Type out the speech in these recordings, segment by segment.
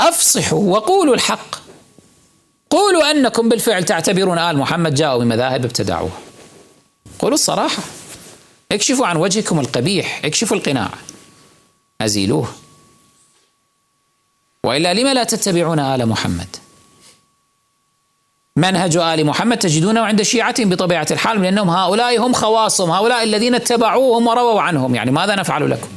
أفصحوا وقولوا الحق، قولوا أنكم بالفعل تعتبرون آل محمد جاءوا بمذاهب ابتدعوها، قولوا الصراحة، اكشفوا عن وجهكم القبيح، اكشفوا القناع، أزيلوه. وإلا لما لا تتبعون آل محمد؟ منهج آل محمد تجدونه عند شيعتهم بطبيعة الحال، لأنهم هؤلاء هم خواصهم، هؤلاء الذين اتبعوهم ورووا عنهم، يعني ماذا نفعل لكم؟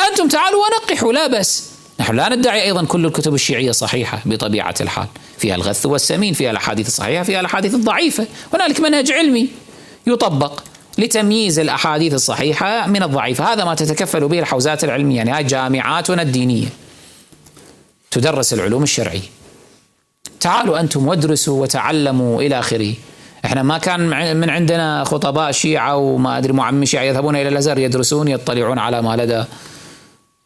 أنتم تعالوا ونقحوا، لا بأس. نحن لا ندعي أيضا كل الكتب الشيعية صحيحة بطبيعة الحال، فيها الغث والسمين، فيها الأحاديث الصحيحة، فيها الأحاديث الضعيفة، هنالك منهج علمي يطبق لتمييز الأحاديث الصحيحة من الضعيفة، هذا ما تتكفل به الحوزات العلمية، يعني هاي جامعاتنا الدينية تدرس العلوم الشرعية. تعالوا أنتم وادرسوا وتعلموا إلى آخره. إحنا ما كان من عندنا خطباء شيعة وما أدري معمي شيعة يذهبون إلى الأزهر يدرسون يطلعون على ما لدى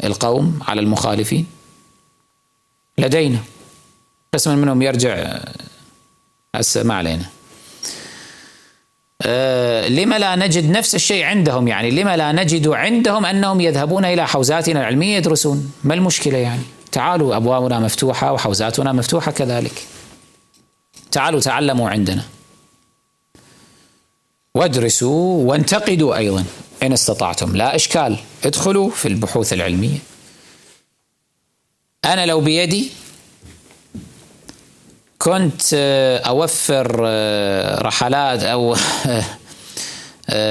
القوم على المخالفين؟ لدينا قسم منهم يرجع، هسه ما علينا. لما لا نجد نفس الشيء عندهم؟ يعني لما لا نجد عندهم أنهم يذهبون إلى حوزاتنا العلمية يدرسون؟ ما المشكلة يعني؟ تعالوا، أبوابنا مفتوحة وحوزاتنا مفتوحة كذلك، تعالوا تعلموا عندنا وادرسوا وانتقدوا أيضا إن استطعتم، لا إشكال، ادخلوا في البحوث العلمية. أنا لو بيدي كنت أوفر رحلات أو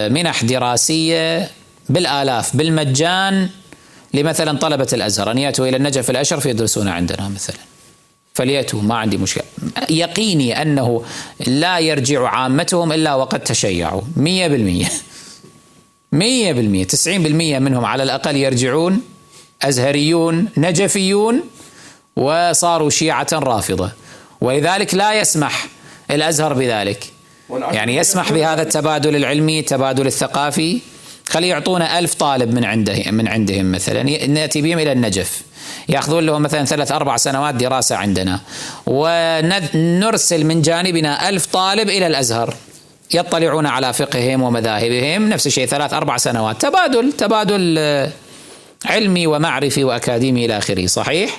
منح دراسية بالآلاف بالمجان لمثلا طلبة الأزهر أن يأتوا إلى النجف الأشرف يدرسون عندنا مثلا، فليأتوا ما عندي مشكلة. يقيني أنه لا يرجع عامتهم إلا وقد تشيعوا 100%، 90% منهم على الأقل يرجعون أزهريون نجفيون وصاروا شيعة رافضة، ولذلك لا يسمح الأزهر بذلك، يعني يسمح بهذا التبادل العلمي التبادل الثقافي. خلي يعطونا 1000 طالب من عندهم مثلا، نأتي بهم إلى النجف يأخذون لهم مثلا 3-4 سنوات دراسة عندنا، ونرسل من جانبنا 1000 طالب إلى الأزهر يطلعون على فقههم ومذاهبهم، نفس الشيء 3-4 سنوات، تبادل علمي ومعرفي وأكاديمي إلى آخره. صحيح؟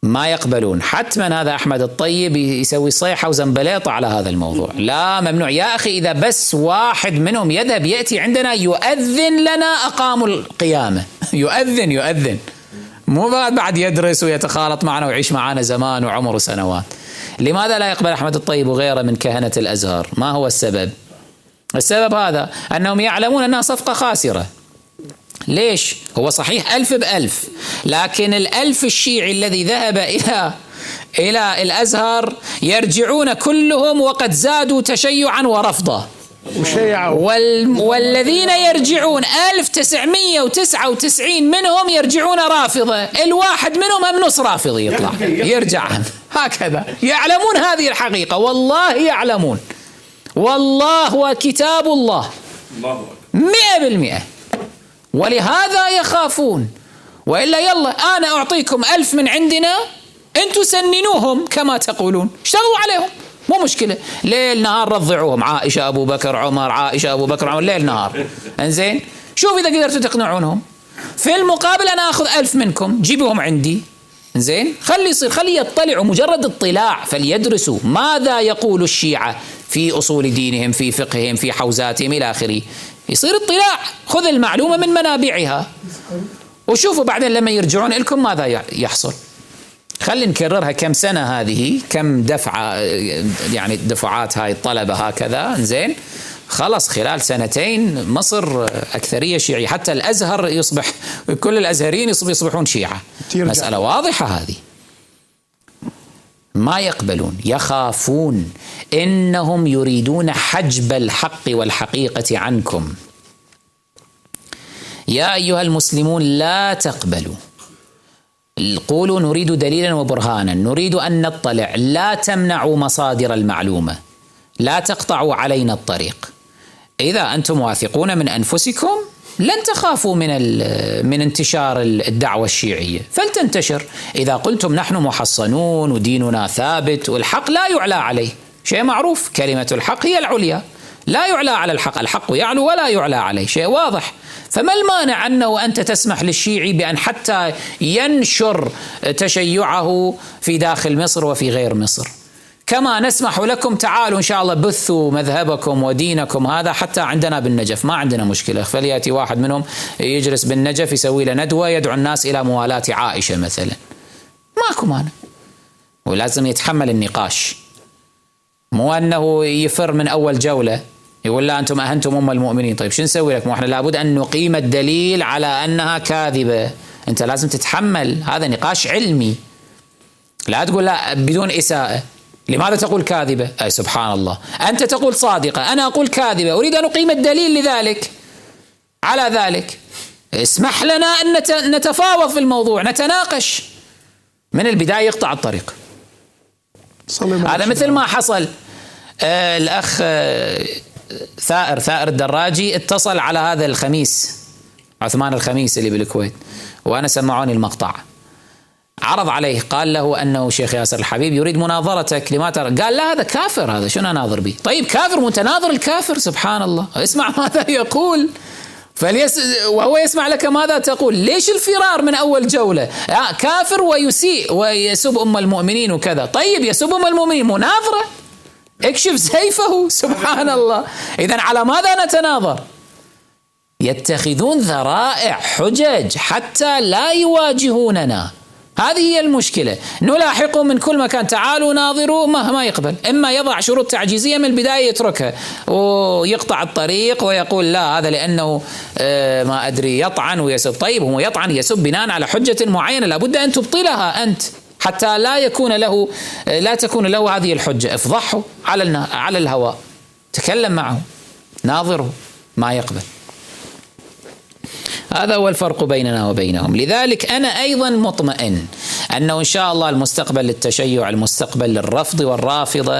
ما يقبلون. حتما هذا أحمد الطيب يسوي صيحة وزنبليطة على هذا الموضوع، لا ممنوع يا أخي. إذا بس واحد منهم يذهب يأتي عندنا يؤذن لنا أقاموا القيامة، يؤذن، مو بعد يدرس ويتخالط معنا ويعيش معنا زمان وعمر سنوات. لماذا لا يقبل أحمد الطيب وغيره من كهنة الأزهر؟ ما هو السبب؟ السبب هذا أنهم يعلمون أنها صفقة خاسرة. ليش؟ هو صحيح 1000 ب1000، لكن 1000 الشيعي الذي ذهب إلى الأزهر يرجعون كلهم وقد زادوا تشيعا ورفضا، والذين يرجعون 1999 منهم يرجعون رافضة، الواحد منهم هم نص رافضي يطلع يرجع هكذا. يعلمون هذه الحقيقة، والله يعلمون، والله وكتاب الله 100%، ولهذا يخافون. وإلا يلا أنا أعطيكم 1000 من عندنا، أنتوا سننوهم كما تقولون، اشتغلوا عليهم مو مشكلة، ليل نهار رضعوهم، عائشة أبو بكر عمر، عائشة أبو بكر عمر، ليل نهار. انزين شوف إذا قدرتوا تقنعونهم. في المقابل أنا أخذ 1000 منكم جيبوهم عندي، انزين خلي يطلعوا، مجرد اطلاع، فليدرسوا ماذا يقول الشيعة في أصول دينهم، في فقههم، في حوزاتهم إلى آخره. يصير اطلاع، خذ المعلومة من منابعها وشوفوا بعدين لما يرجعون لكم ماذا يحصل. خلي نكررها كم سنة هذه، كم دفعة، يعني دفعات هاي الطلبة هكذا، زين خلص خلال 2 مصر أكثرية شيعية، حتى الأزهر يصبح كل الأزهريين يصبحون شيعة. مسألة واضحة هذه. ما يقبلون، يخافون، إنهم يريدون حجب الحق والحقيقة عنكم. يا أيها المسلمون لا تقبلوا، قولوا نريد دليلا وبرهانا، نريد أن نطلع، لا تمنعوا مصادر المعلومة، لا تقطعوا علينا الطريق. إذا أنتم واثقون من أنفسكم لن تخافوا من انتشار الدعوة الشيعية، فلتنتشر. إذا قلتم نحن محصنون وديننا ثابت والحق لا يعلى عليه، شيء معروف، كلمة الحق هي العليا، لا يعلى على الحق، الحق يعلو ولا يعلى عليه، شيء واضح. فما المانع أنه أنت تسمح للشيعي بأن حتى ينشر تشيعه في داخل مصر وفي غير مصر، كما نسمح لكم تعالوا إن شاء الله بثوا مذهبكم ودينكم هذا حتى عندنا بالنجف، ما عندنا مشكلة. فليأتي واحد منهم يجلس بالنجف يسوي له ندوة يدعو الناس إلى موالاة عائشة مثلا، ماكو مانع، ولازم يتحمل النقاش، مو أنه يفر من أول جولة يقول لا أنتم أهنتم أم المؤمنين. طيب شو نسوي لك؟ احنا لابد أن نقيم الدليل على أنها كاذبة، أنت لازم تتحمل، هذا نقاش علمي. لا تقول لا بدون إساءة، لماذا تقول كاذبة؟ أي سبحان الله، أنت تقول صادقة أنا أقول كاذبة، أريد أن أقيم الدليل لذلك، على ذلك اسمح لنا أن نتفاوض في الموضوع، نتناقش. من البداية يقطع الطريق. هذا مثل ما حصل الأخ ثائر الدراجي اتصل على هذا الخميس عثمان الخميس اللي بالكويت، وأنا سمعوني المقطع، عرض عليه قال له أنه شيخ ياسر الحبيب يريد مناظرتك، لما ترى؟ قال لا هذا كافر، هذا شنو أناظر به؟ طيب كافر متناظر الكافر، سبحان الله، اسمع ماذا يقول وهو يسمع لك ماذا تقول. ليش الفرار من أول جولة؟ كافر ويسيء ويسب أم المؤمنين وكذا. طيب يسب أم المؤمنين، مناظرة، اكشف سيفه، سبحان الله. إذن على ماذا نتناظر؟ يتخذون ذرائع حجج حتى لا يواجهوننا، هذه هي المشكلة. نلاحقه من كل مكان، تعالوا ناظروا، ما يقبل، إما يضع شروط تعجيزية من البداية يتركها ويقطع الطريق ويقول لا هذا لأنه ما أدري يطعن ويسب. طيب هو يطعن يسب بناء على حجة معينة لابد أن تبطلها أنت حتى لا تكون له هذه الحجة. افضحه على الهواء، تكلم معه، ناظره، ما يقبل. هذا هو الفرق بيننا وبينهم. لذلك أنا أيضا مطمئن أنه إن شاء الله المستقبل للتشيع، المستقبل للرفض والرافضة